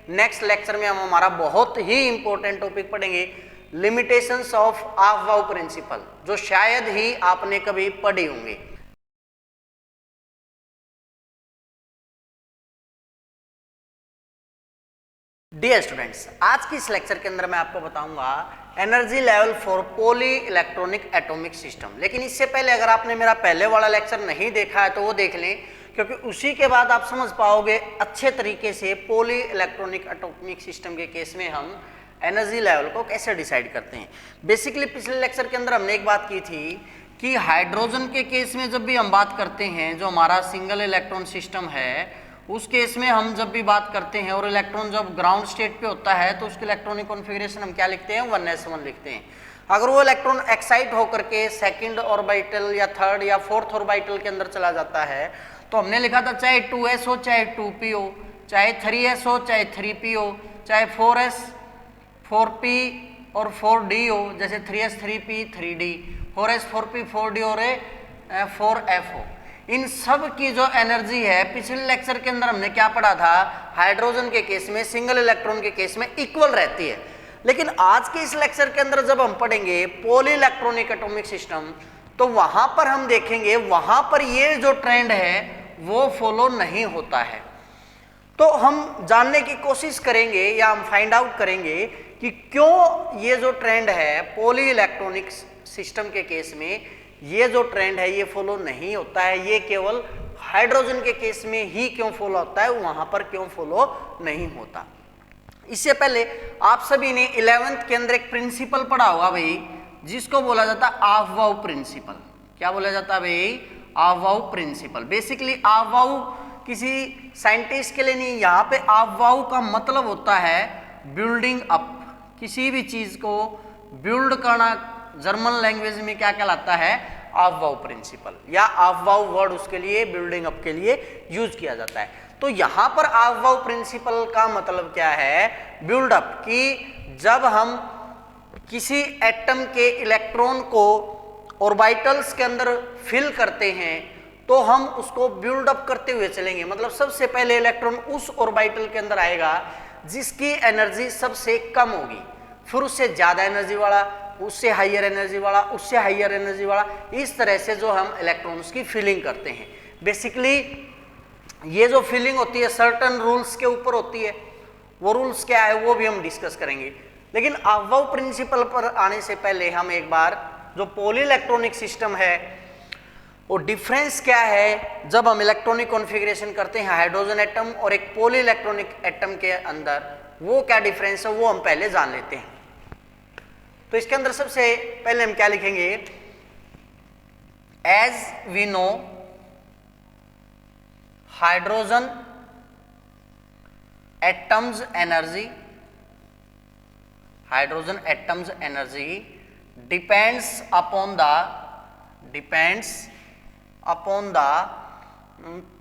Next lecture में हम हमारा बहुत ही इंपॉर्टेंट टॉपिक पढ़ेंगे, लिमिटेशंस ऑफ अफबाउ प्रिंसिपल, जो शायद ही आपने कभी पढ़े होंगे। डियर स्टूडेंट्स, आज की इस लेक्चर के अंदर मैं आपको बताऊंगा energy level for poly electronic atomic system. लेकिन इससे पहले अगर आपने मेरा पहले वाला लेक्चर नहीं देखा है तो वो देख लें, क्योंकि उसी के बाद आप समझ पाओगे अच्छे तरीके से पॉली इलेक्ट्रॉनिक एटॉमिक सिस्टम के केस में हम एनर्जी लेवल को कैसे डिसाइड करते हैं। बेसिकली पिछले लेक्चर के अंदर हमने एक बात की थी कि हाइड्रोजन के केस में जब भी हम बात करते हैं, जो हमारा सिंगल इलेक्ट्रॉन सिस्टम है, उस केस में हम जब भी बात करते हैं और इलेक्ट्रॉन जब ग्राउंड स्टेट पे होता है तो उसकी इलेक्ट्रॉनिक कॉन्फ़िगरेशन हम क्या लिखते हैं, 1s1 लिखते हैं। अगर वो इलेक्ट्रॉन एक्साइट होकर के सेकंड ऑर्बिटल या थर्ड या फोर्थ ऑर्बिटल के अंदर चला जाता है तो हमने लिखा था चाहे 2s हो चाहे 2p हो, चाहे 3s हो चाहे 3p हो, चाहे 4s 4p और 4d हो, जैसे 3s 3p 3d, 4s 4p 4d और 4f हो। इन सब की जो एनर्जी है पिछले लेक्चर के अंदर हमने क्या पढ़ा था, हाइड्रोजन के केस में सिंगल इलेक्ट्रॉन के केस में इक्वल रहती है। लेकिन आज के इस लेक्चर के अंदर जब हम पढ़ेंगे पॉली इलेक्ट्रॉनिक एटॉमिक सिस्टम तो वहां पर हम देखेंगे वहां पर ये जो ट्रेंड है वो फॉलो नहीं होता है। तो हम जानने की कोशिश करेंगे या हम फाइंड आउट करेंगे कि क्यों ये जो ट्रेंड है पॉली इलेक्ट्रॉनिक सिस्टम के केस में ये जो ट्रेंड है ये फॉलो नहीं होता है, ये केवल हाइड्रोजन के केस में ही क्यों फॉलो होता है, वहां पर क्यों फॉलो नहीं होता। इससे पहले आप सभी ने 11th के अंदर एक प्रिंसिपल पढ़ा होगा भाई, जिसको बोला जाता है अफबाउ प्रिंसिपल। क्या बोला जाता है भाई, अफबाउ प्रिंसिपल। बेसिकली अफबाउ किसी साइंटिस्ट के लिए नहीं, यहाँ पे अफबाउ का मतलब होता है बिल्डिंग अप, किसी भी चीज को बिल्ड करना। जर्मन लैंग्वेज में क्या कहलाता है, अफबाउ प्रिंसिपल, या अफबाउ वर्ड उसके लिए बिल्डिंग अप के लिए यूज किया जाता है। तो यहां पर अफबाउ प्रिंसिपल का मतलब क्या है, बिल्ड अप, कि जब हम किसी एटम के इलेक्ट्रॉन को ऑर्बिटल्स के अंदर फिल करते हैं तो हम उसको बिल्ड अप करते हुए चलेंगे। मतलब सबसे पहले इलेक्ट्रॉन उस ऑर्बिटल के अंदर आएगा जिसकी एनर्जी सबसे कम होगी, फिर उससे ज्यादा एनर्जी वाला, उससे हाइयर एनर्जी वाला, उससे हाइयर एनर्जी वाला, इस तरह से जो हम इलेक्ट्रॉन्स की फिलिंग करते हैं। बेसिकली ये जो फिलिंग होती है सर्टेन रूल्स के ऊपर होती है, वो रूल्स क्या है वो भी हम डिस्कस करेंगे। लेकिन अफबाउ प्रिंसिपल पर आने से पहले हम एक बार जो पॉली इलेक्ट्रॉनिक सिस्टम है वो डिफरेंस क्या है जब हम इलेक्ट्रॉनिक कॉन्फ़िगरेशन करते हैं हाइड्रोजन एटम और एक पॉली इलेक्ट्रॉनिक एटम के अंदर, वो क्या डिफरेंस है वो हम पहले जान लेते हैं। तो इसके अंदर सबसे पहले हम क्या लिखेंगे, as we know hydrogen atoms energy, hydrogen atoms energy depends upon the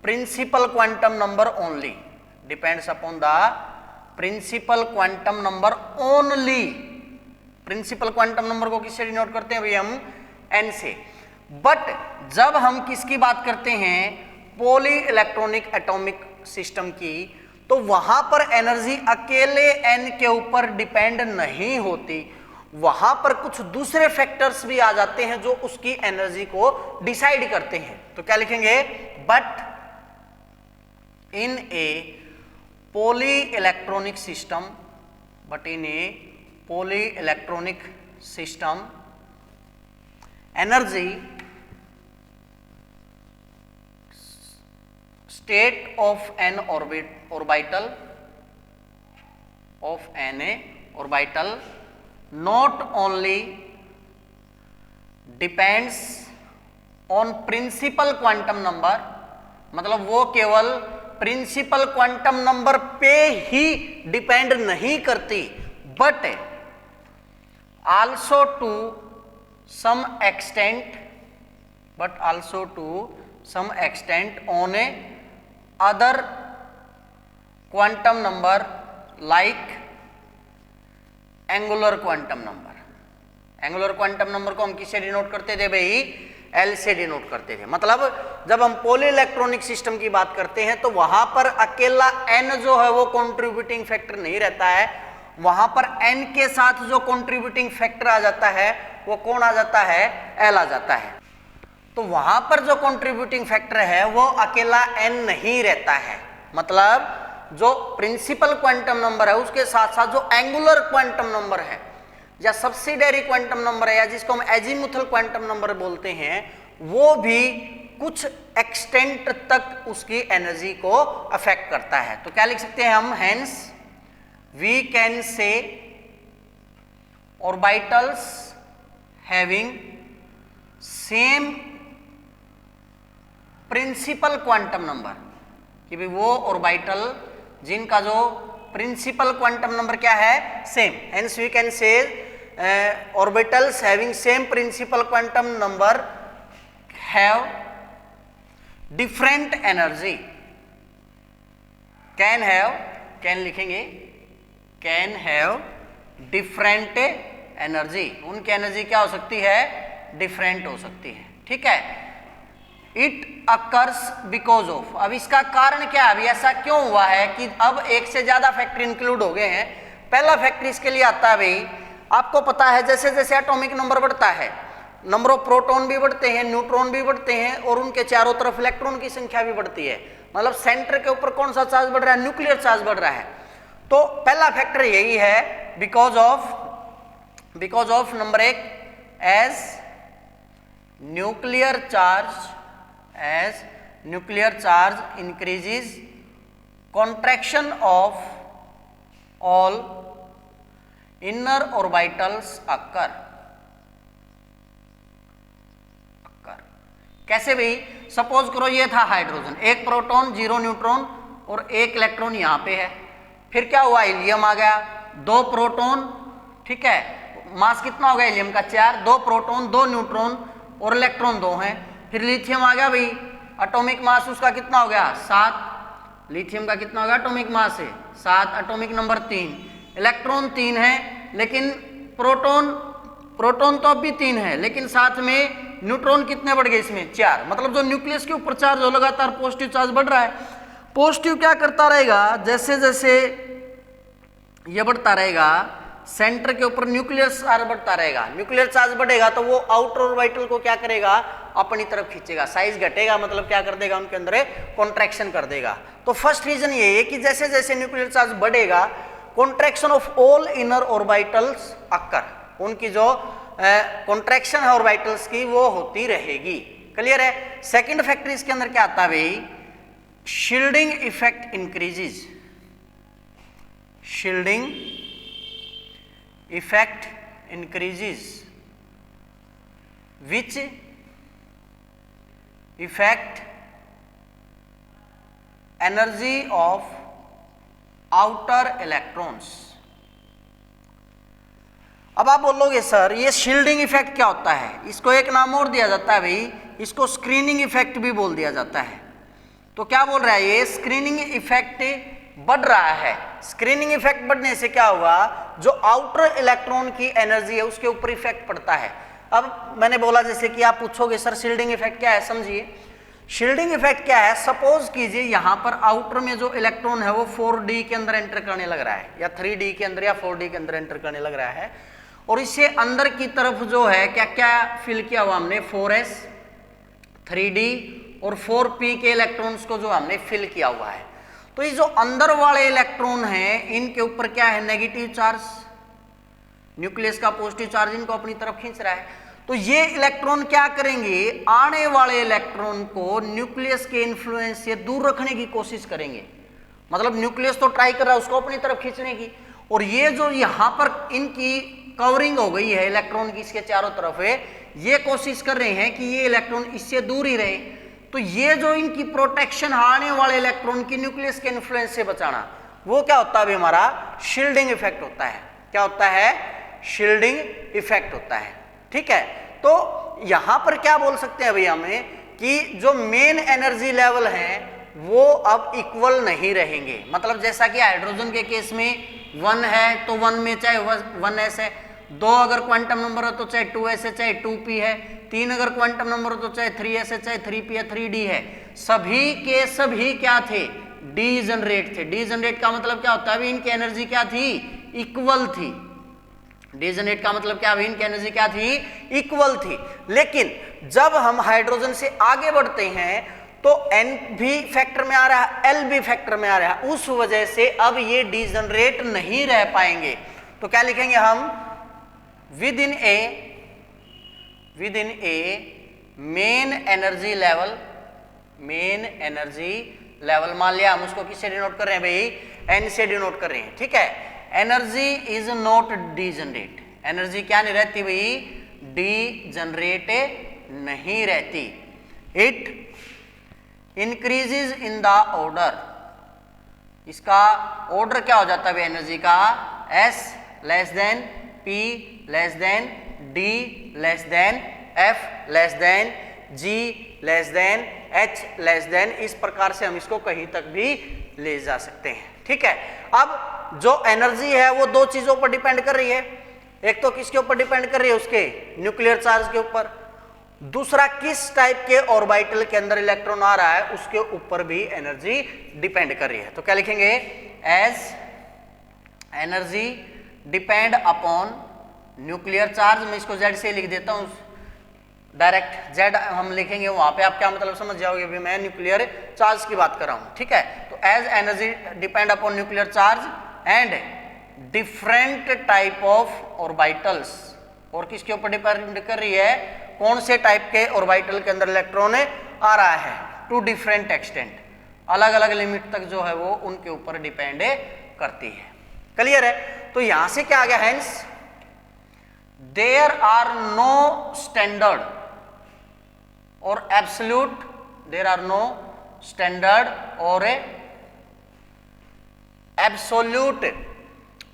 principal quantum number only, depends upon the principal quantum number only. Principal quantum number को किससे डिनोट करते हैं भाई, हम n से। बट जब हम किसकी बात करते हैं, पॉली इलेक्ट्रॉनिक एटॉमिक सिस्टम की, तो वहां पर एनर्जी अकेले n के ऊपर डिपेंड नहीं होती, वहां पर कुछ दूसरे फैक्टर्स भी आ जाते हैं जो उसकी एनर्जी को डिसाइड करते हैं। तो क्या लिखेंगे, but in A poly electronic system, but in A poly electronic system energy state of an orbital not only depends on principal quantum number, मतलब वो केवल प्रिंसिपल क्वांटम नंबर पे ही डिपेंड नहीं करती, but also to some extent on a other quantum number like angular quantum number. Angular quantum number को हम किससे denote करते थे भाई, एल से डिनोट करते थे। मतलब जब हम पॉली इलेक्ट्रॉनिक सिस्टम की बात करते हैं तो वहां पर अकेला एन जो है वो कंट्रीब्यूटिंग फैक्टर नहीं रहता है, वहां पर एन के साथ जो कंट्रीब्यूटिंग फैक्टर आ जाता है वो कौन आ जाता है, एल आ जाता है। तो वहां पर जो कंट्रीब्यूटिंग फैक्टर है वो अकेला एन नहीं रहता है, मतलब जो प्रिंसिपल क्वांटम नंबर है उसके साथ साथ जो एंगुलर क्वांटम नंबर है या सब्सिडियरी क्वांटम नंबर है या जिसको हम एजीमुथल क्वांटम नंबर बोलते हैं, वो भी कुछ एक्सटेंट तक उसकी एनर्जी को अफेक्ट करता है। तो क्या लिख सकते हैं हम, hence we can say orbitals having same principal quantum number, कि भाई वो ऑर्बिटल जिनका जो प्रिंसिपल क्वांटम नंबर क्या है, same, hence we can say orbitals having same principal quantum number have different energy, can have, can लिखेंगे, can have different energy, उनकी energy क्या हो सकती है, डिफरेंट हो सकती है, ठीक है। इट अकर्स बिकॉज ऑफ, अब इसका कारण क्या है, अभी ऐसा क्यों हुआ है कि अब एक से ज्यादा फैक्टर इंक्लूड हो गए हैं। पहला फैक्टर इसके लिए आता है भाई, आपको पता है जैसे जैसे एटॉमिक नंबर बढ़ता है, नंबर ऑफ प्रोटॉन भी बढ़ते हैं, न्यूट्रॉन भी बढ़ते हैं और उनके चारों तरफ इलेक्ट्रॉन की संख्या भी बढ़ती है, मतलब सेंटर के ऊपर कौन सा चार्ज बढ़ रहा है, न्यूक्लियर चार्ज बढ़ रहा है। तो पहला फैक्टर यही है, बिकॉज ऑफ नंबर एक, as nuclear charge increases contraction of all inner orbitals occur. कैसे भाई, सपोज करो ये था हाइड्रोजन, एक प्रोटॉन, 0 न्यूट्रॉन और 1 इलेक्ट्रॉन यहां पे है, फिर क्या हुआ, हीलियम आ गया, 2 प्रोटॉन, ठीक है, मास कितना हो गया हीलियम का, 4, 2 प्रोटॉन 2 न्यूट्रॉन और इलेक्ट्रॉन 2 हैं, फिर लिथियम आ गया भाई, एटॉमिक मास उसका कितना हो गया, 7, लिथियम का कितना हो गया एटॉमिक मास है 7, एटॉमिक नंबर 3, इलेक्ट्रॉन 3 है, लेकिन प्रोटॉन तो अब भी 3 है, लेकिन साथ में न्यूट्रॉन कितने बढ़ गए इसमें, 4, मतलब जो न्यूक्लियस के ऊपर चार्ज हो लगातार पॉजिटिव चार्ज बढ़ रहा है। पॉजिटिव क्या करता रहेगा, जैसे जैसे ये बढ़ता रहेगा सेंटर के ऊपर न्यूक्लियर चार्ज बढ़ता रहेगा, न्यूक्लियर चार्ज बढ़ेगा तो वो आउटर ऑर्बिटल को क्या करेगा, अपनी तरफ खींचेगा, साइज घटेगा, मतलब क्या कर देगा, उनके अंदर कॉन्ट्रैक्शन कर देगा। तो फर्स्ट रीजन ये है कि जैसे जैसे न्यूक्लियर चार्ज बढ़ेगा contraction of all inner orbitals occur, उनकी जो कॉन्ट्रैक्शन है ऑर्बिटल्स की वो होती रहेगी। क्लियर है। सेकंड फैक्टर इसके अंदर क्या आता है भाई, shielding effect increases, shielding effect increases which effect energy of outer electrons. अब आप बोलोगे सर ये शील्डिंग इफेक्ट क्या होता है, इसको एक नाम और दिया जाता है भाई, इसको स्क्रीनिंग इफेक्ट भी बोल दिया जाता है। तो क्या बोल रहा है ये, स्क्रीनिंग इफेक्ट बढ़ रहा है। स्क्रीनिंग इफेक्ट बढ़ने से क्या हुआ, जो आउटर इलेक्ट्रॉन की एनर्जी है उसके ऊपर इफेक्ट पड़ता है। अब मैंने बोला जैसे कि आप पूछोगे सर शील्डिंग इफेक्ट क्या है, समझिए शील्डिंग इफेक्ट क्या है। सपोज कीजिए यहां पर आउटर में जो इलेक्ट्रॉन है वो 4d के अंदर एंटर करने लग रहा है, या 3d के अंदर या 4d के अंदर एंटर करने लग रहा है, और इससे अंदर की तरफ जो है क्या क्या फिल किया हुआ हमने, 4s 3d और 4p के इलेक्ट्रॉन्स को जो हमने फिल किया हुआ है। तो ये जो अंदर वाले इलेक्ट्रॉन हैं इनके ऊपर क्या है, नेगेटिव चार्ज, न्यूक्लियस का पॉजिटिव चार्ज इनको अपनी तरफ खींच रहा है। तो ये इलेक्ट्रॉन क्या करेंगे, आने वाले इलेक्ट्रॉन को न्यूक्लियस के इन्फ्लुएंस से दूर रखने की कोशिश करेंगे, मतलब न्यूक्लियस तो ट्राई कर रहा है उसको अपनी तरफ खींचने की, और ये जो यहाँ पर इनकी कवरिंग हो गई है इलेक्ट्रॉन की इसके चारों तरफ है, ये कोशिश कर रहे हैं कि ये इलेक्ट्रॉन इससे दूर ही रहे। तो ये जो इनकी प्रोटेक्शन आने वाले इलेक्ट्रॉन की न्यूक्लियस के इन्फ्लुएंस से बचाना, वो क्या होता है अभी हमारा शील्डिंग इफेक्ट होता है। क्या होता है, शील्डिंग इफेक्ट होता है। ठीक है, तो यहां पर क्या बोल सकते हैं भैया हमें कि जो मेन एनर्जी लेवल है वो अब इक्वल नहीं रहेंगे। मतलब जैसा कि हाइड्रोजन के केस में 1 है तो 1 में चाहे 1s है, 2 अगर क्वांटम नंबर है तो चाहे 2s है चाहे 2p है, 3 अगर क्वांटम नंबर तो चाहे 3s है, चाहे 3p है, 3d है, सभी के सभी क्या थे, डीजनरेट थे। डीजनरेट का मतलब क्या होता है, अभी इनकी एनर्जी क्या थी, इक्वल थी। डीजनरेट का मतलब क्या, अभी इनकी एनर्जी क्या थी, इक्वल थी। लेकिन जब हम हाइड्रोजन से आगे बढ़ते हैं तो n भी फैक्टर में आ रहा है, l भी फैक्टर में आ रहा है, उस वजह से अब ये डीजनरेट नहीं रह पाएंगे। तो क्या लिखेंगे हम, with in A main energy level, main energy level मान लिया हम उसको किससे डिनोट कर रहे हैं भाई, n से डिनोट कर रहे हैं, ठीक है। Energy is not degenerate, energy क्या नहीं रहती भाई, डीजनरेट नहीं रहती। It increases in the order, इसका ऑर्डर क्या हो जाता है एनर्जी का, s less than p less than d less than f less than g less than h less than, इस प्रकार से हम इसको कहीं तक भी ले जा सकते हैं, ठीक है। अब जो एनर्जी है वो दो चीजों पर डिपेंड कर रही है, एक तो किसके ऊपर डिपेंड कर रही है, उसके न्यूक्लियर चार्ज के ऊपर, दूसरा किस टाइप के ऑर्बिटल के अंदर इलेक्ट्रॉन आ रहा है उसके ऊपर भी एनर्जी डिपेंड कर रही है। तो क्या लिखेंगे, as energy depend upon nuclear charge, मैं इसको Z से लिख देता हूं, डायरेक्ट Z हम लिखेंगे, वहां पे आप क्या मतलब समझ जाओगे भी मैं न्यूक्लियर चार्ज की बात कर रहा हूं, ठीक है। तो as energy depend upon nuclear charge and different type of orbitals, और किसके ऊपर डिपेंड कर रही है, कौन से टाइप के ऑर्बिटल के अंदर इलेक्ट्रॉन आ रहा है, टू डिफरेंट एक्सटेंट, अलग अलग लिमिट तक जो है वो उनके ऊपर डिपेंड करती है। क्लियर है। तो यहां से क्या आ गया, hence there are no standard or absolute, there are no standard or absolute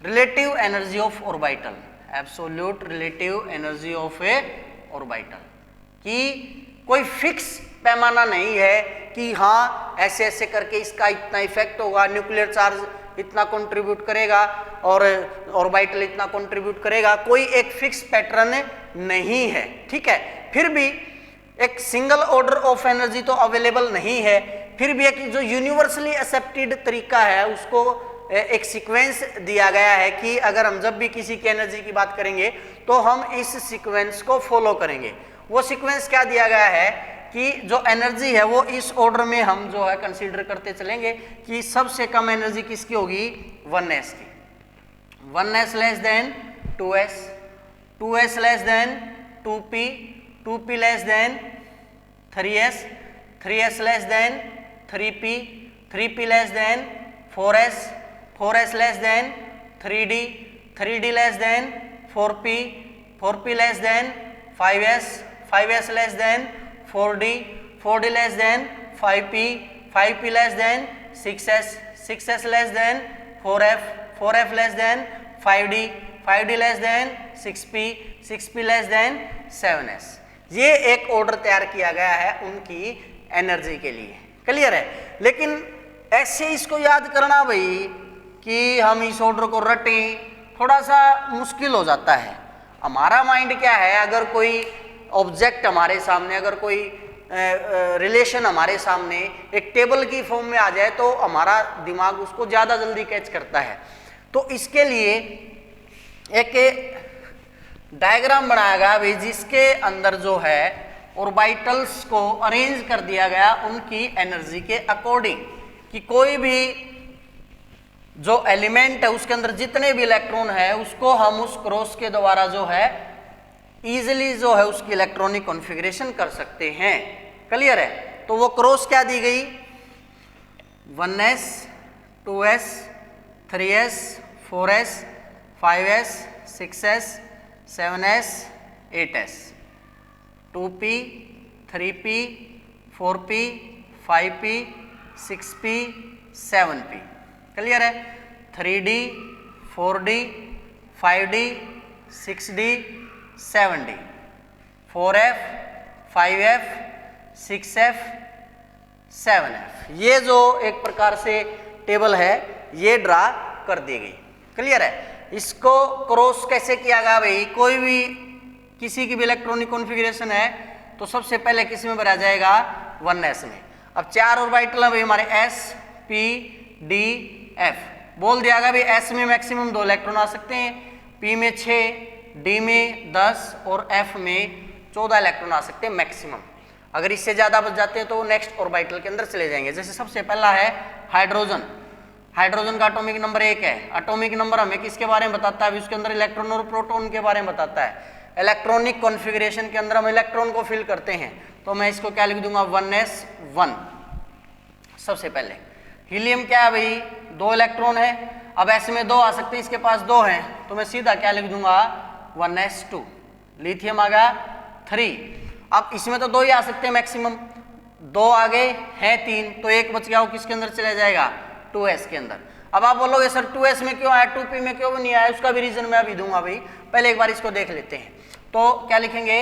relative energy of orbital, absolute relative energy of a orbital, कि कोई फिक्स पैमाना नहीं है कि हाँ ऐसे ऐसे करके इसका इतना इफेक्ट होगा, न्यूक्लियर चार्ज इतना कंट्रीब्यूट करेगा और ऑर्बिटल इतना कंट्रीब्यूट करेगा, कोई एक फिक्स पैटर्न नहीं है, ठीक है। फिर भी एक सिंगल ऑर्डर ऑफ एनर्जी तो अवेलेबल नहीं है, फिर भी एक जो यूनिवर्सली एक्सेप्टेड तरीका है उसको एक सीक्वेंस दिया गया है कि अगर हम जब भी किसी की एनर्जी की बात करेंगे तो हम इस सीक्वेंस को फॉलो करेंगे। वो सीक्वेंस क्या दिया गया है कि जो एनर्जी है वो इस ऑर्डर में हम जो है कंसीडर करते चलेंगे कि सबसे कम एनर्जी किसकी होगी, 1s की, 1s less than 2s, 2s less than 2p, 2p less than 3s, 3s less than 3p, 3p less than 4s, 4s less than 3d, 3d less than 4p, 4p less than 5s, 5s less than 4d, 4d less than 5p, 5p less than 6s, 6s less than 4f, 4f less than 5d, 5d less than 6p, 6p less than 7s। ये एक order तैयार किया गया है उनकी energy के लिए, clear है। लेकिन ऐसे इसको याद करना भाई कि हम इस ऑर्डर को रटें, थोड़ा सा मुश्किल हो जाता है। हमारा माइंड क्या है, अगर कोई ऑब्जेक्ट हमारे सामने, अगर कोई रिलेशन हमारे सामने एक टेबल की फॉर्म में आ जाए तो हमारा दिमाग उसको ज़्यादा जल्दी कैच करता है। तो इसके लिए एक डायग्राम बनाया गया भाई जिसके अंदर जो है ऑर्बिटल्स को अरेंज कर दिया गया उनकी एनर्जी के अकॉर्डिंग, कि कोई भी जो एलिमेंट है उसके अंदर जितने भी इलेक्ट्रॉन है उसको हम उस क्रॉस के द्वारा जो है इजीली जो है उसकी इलेक्ट्रॉनिक कॉन्फ़िगरेशन कर सकते हैं, क्लियर है। तो वो क्रॉस क्या दी गई, 1s, 2s, 3s, 4s, 5s, 6s, 7s, 8s, 2p, 3p, 4p, 5p, 6p, 7p, clear है। 3d, 4d, 5d, 6d, 7d, 4f, 5f, 6f, 7f, ये जो एक प्रकार से टेबल है ये ड्रा कर दी गई, क्लियर है। इसको क्रॉस कैसे किया गया भाई, कोई भी किसी की भी इलेक्ट्रॉनिक कॉन्फ़िगरेशन है तो सबसे पहले किस में भरा जाएगा, 1s में। अब 4 ऑर्बिटल है हमारे s p d f। बोल दिया गया भाई s में मैक्सिमम 2 इलेक्ट्रॉन आ सकते हैं, p में 6, d में 10 और f में 14 इलेक्ट्रॉन आ सकते हैं मैक्सिमम। अगर इससे ज्यादा बच जाते हैं तो नेक्स्ट ऑर्बिटल के अंदर चले जाएंगे। जैसे सबसे पहला है हाइड्रोजन। हाइड्रोजन का एटॉमिक नंबर 1 है। एटॉमिक नंबर हमें किसके बारे में बताता है, उसके अंदर इलेक्ट्रॉन और प्रोटॉन के बारे में बताता है। इलेक्ट्रॉनिक कॉन्फ़िगरेशन के अंदर हम इलेक्ट्रॉन को फिल करते हैं, तो मैं इसको क्या लिख दूंगा, 1s1। सबसे पहले हीलियम क्या है भाई, 2 इलेक्ट्रॉन है। अब ऐसे में 2 आ सकते हैं, इसके पास 2 हैं, तो मैं सीधा क्या लिख दूंगा, 1s2। लिथियम आ गया 3। अब इसमें तो 2 ही आ सकते हैं मैक्सिमम, 2 आ गए हैं 3, तो 1 बच गया, वो किसके अंदर चला जाएगा, 2s के अंदर। अब आप बोलोगे सर 2s में क्यों आया, 2p में क्यों नहीं आया, उसका भी रीजन मैं अभी दूंगा भाई। पहले एक बार इसको देख लेते हैं। तो क्या लिखेंगे,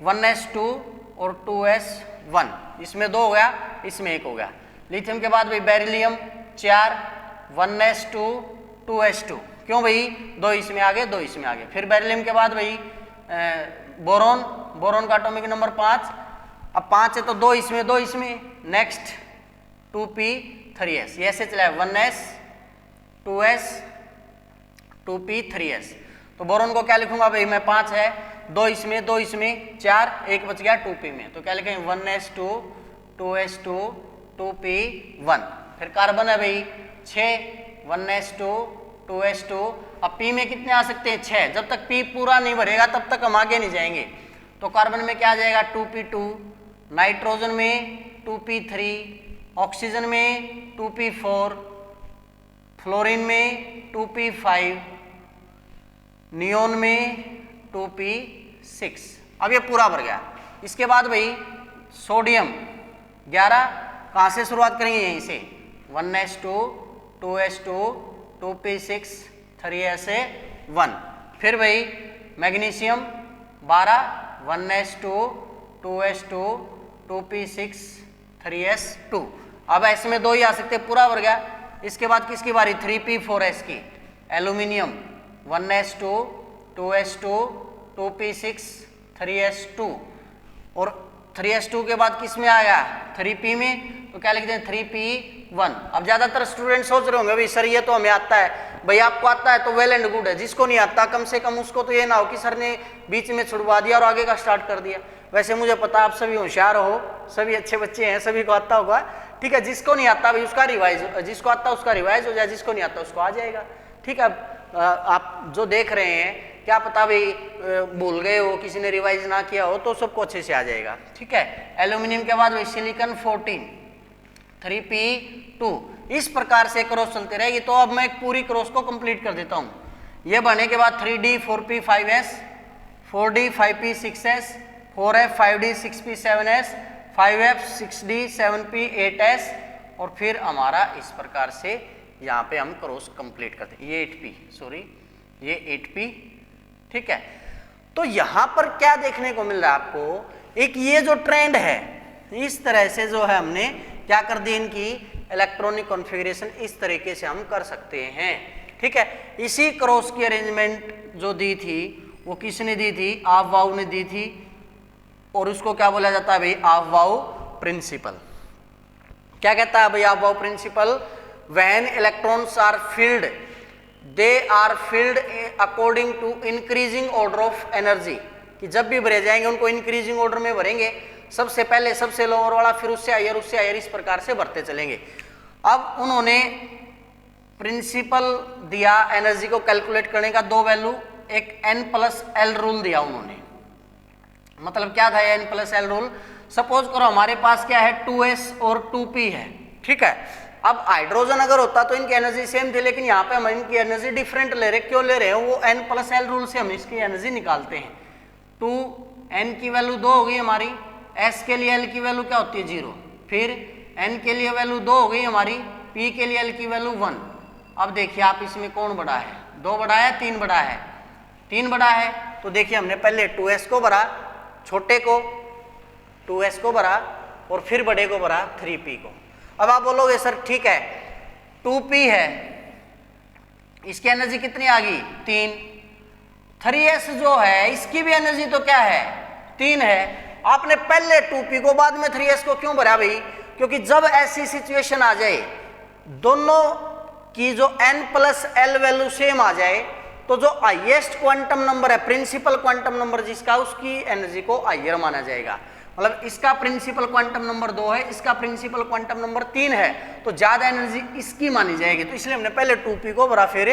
1s2 और 2s1, इसमें 2 हो गया, इसमें 1 हो गया। लिथियम के बाद भाई बेरिलियम 4, 1s2 2s2, क्यों भाई, 2 इसमें आ गए, 2 इसमें आ गए। फिर बेरिलियम के बाद भाई बोरॉन, बोरॉन का एटॉमिक नंबर 5। अब 5 है तो 2 इसमें, 2 इसमें, नेक्स्ट 2p3s, ये ऐसे चला है 1s 2s 2p3s। तो बोरॉन को क्या लिखूंगा भाई मैं, 5 है, 2 इसमें, 2 इसमें, 4, 1 बच गया 2p में, तो क्या लिखेंगे 1s2 2s2 2p1। फिर कार्बन है भाई 6, 1s2 2s2। अब p में कितने आ सकते हैं, 6। जब तक p पूरा नहीं भरेगा तब तक हम आगे नहीं जाएंगे। तो कार्बन में क्या आ जाएगा, 2p2, नाइट्रोजन में 2p3, ऑक्सीजन में 2p4, फ्लोरीन में 2p5, नियोन में 2p6। अब ये पूरा भर गया। इसके बाद भाई सोडियम 11, कहाँ से शुरुआत करेंगे, यहीं से 1s2 2s2 2p6 3s1। फिर भाई magnesium 12, 1s2 2s2 2p6 3s2। अब ऐसे में 2 ही आ सकते, पूरा भर गया। इसके बाद किसकी बारी, 3p4s की। Aluminium 1s2 2s2 2p6 3s2, और 3s2 के बाद किस में आया, 3p में, तो क्या लिखते हैं 3p1। अब ज्यादातर स्टूडेंट सोच रहे होंगे भाई सर ये तो हमें आता है, भाई आपको आता है तो वेल एंड गुड है, जिसको नहीं आता कम से कम उसको तो ये ना हो कि सर ने बीच में छुड़वा दिया और आगे का स्टार्ट कर दिया। वैसे मुझे पता आप सभी होशियार हो, सभी अच्छे बच्चे हैं, सभी को आता होगा, ठीक है। जिसको नहीं आता भाई उसका रिवाइज, जिसको आता उसका रिवाइज हो जाए, जिसको नहीं आता उसको आ जाएगा, ठीक है। आप जो देख रहे हैं क्या पता भाई भूल गए हो, किसी ने रिवाइज ना किया हो, तो सबको अच्छे से आ जाएगा, ठीक है। एल्यूमिनियम के बाद सिलिकॉन 14 3p2। इस प्रकार से क्रॉस चलते रहेगी। तो अब मैं एक पूरी क्रॉस को कंप्लीट कर देता हूं। ये बनने के बाद 3d 4p 5s, 4d 5p 6s, 4f 5d 6p 7s, 5f 6d 7p 8s, और फिर हमारा इस प्रकार से यहाँ पे हम क्रॉस कंप्लीट करते हैं। ये 8p, सॉरी ये 8p, ठीक है। तो यहाँ पर क्या देखने को मिल रहा है आपको, एक ये जो ट्रेंड है, इस तरह से जो है हमने क्या कर दी, इनकी इलेक्ट्रॉनिक कॉन्फ़िगरेशन इस तरीके से हम कर सकते हैं, ठीक है। इसी क्रॉस की अरेंजमेंट जो दी थी वो किसने दी थी, ऑफ-बाउ ने दी थी, और उसको क्या बोला जाता है भाई, ऑफ-बाउ प्रिंसिपल। क्या कहता है भाई Aufbau principle, when electrons are filled they are filled according to increasing order of energy, कि जब भी भरे जाएंगे उनको इंक्रीजिंग ऑर्डर में भरेंगे, सबसे पहले सबसे लोअर वाला, फिर उससे हायर, इस प्रकार से बढ़ते चलेंगे। अब उन्होंने प्रिंसिपल दिया एनर्जी को कैलकुलेट करने का, 2 वैल्यू, एक n+l रूल दिया उन्होंने। मतलब क्या था n+l रूल, सपोज करो हमारे पास क्या है 2s और 2p है, ठीक है। अब हाइड्रोजन अगर होता तो इनकी एनर्जी सेम थी, लेकिन यहाँ पे हम इनकी एनर्जी डिफरेंट ले रहे, क्यों ले रहे हैं, वो n+l रूल से हम इसकी एनर्जी निकालते हैं। 2n की वैल्यू 2 हो गई हमारी, s के लिए l की वैल्यू क्या होती है 0, फिर n के लिए वैल्यू 2 हो गई हमारी, p के लिए l की वैल्यू 1। अब देखिए आप इसमें कौन बड़ा है, 2 बड़ा है 3 बड़ा है, 3 बड़ा है। तो देखिए हमने पहले 2s को भरा, छोटे को 2s को भरा, और फिर बड़े को भरा 3p को। अब आप बोलोगे सर ठीक है 2p है, इसकी एनर्जी कितनी आ गई 3, 3s जो है इसकी भी एनर्जी तो क्या है 3 है, आपने पहले 2p को बाद में 3s को क्यों भरा भाई? क्योंकि जब ऐसी सिचुएशन आ जाए दोनों की जो n+l वैल्यू सेम आ जाए तो जो हाईएस्ट क्वांटम नंबर है, प्रिंसिपल क्वांटम नंबर जिसका, उसकी एनर्जी को हायर माना जाएगा। मतलब इसका प्रिंसिपल क्वांटम नंबर 2 है, इसका प्रिंसिपल क्वांटम नंबर 3 है, तो ज्यादा एनर्जी इसकी मानी जाएगी। तो इसलिए हमने पहले 2p को भरा फिर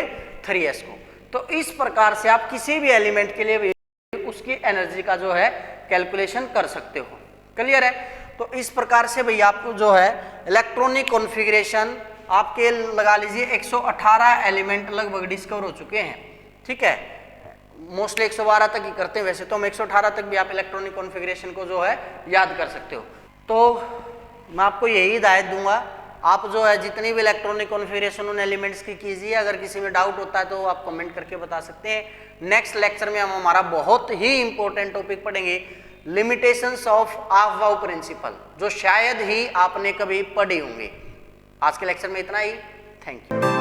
3s को। तो इस प्रकार से आप किसी भी एलिमेंट के लिए उसकी एनर्जी का जो है कैलकुलेशन कर सकते हो। क्लियर है? तो इस प्रकार से भैया आपको जो है इलेक्ट्रॉनिक कॉन्फ़िगरेशन आपके लगा लीजिए 118 एलिमेंट लगभग डिस्कवर हो चुके हैं। ठीक है, मोस्टली 112 तक ही करते हैं, वैसे तो हम 118 तक भी आप इलेक्ट्रॉनिक कॉन्फ़िगरेशन को जो है याद कर सकते हो। तो मैं आपको यही हिदायत दूंगा, आप जो है जितनी भी इलेक्ट्रॉनिक कॉन्फ़िगरेशन उन एलिमेंट्स की कीजिए। अगर किसी में डाउट होता है तो आप कमेंट करके बता सकते हैं। नेक्स्ट लेक्चर में हम हमारा बहुत ही इंपॉर्टेंट टॉपिक पढ़ेंगे, लिमिटेशंस ऑफ अफबाउ प्रिंसिपल, जो शायद ही आपने कभी पढ़े होंगे। आज के लेक्चर में इतना ही। Thank you.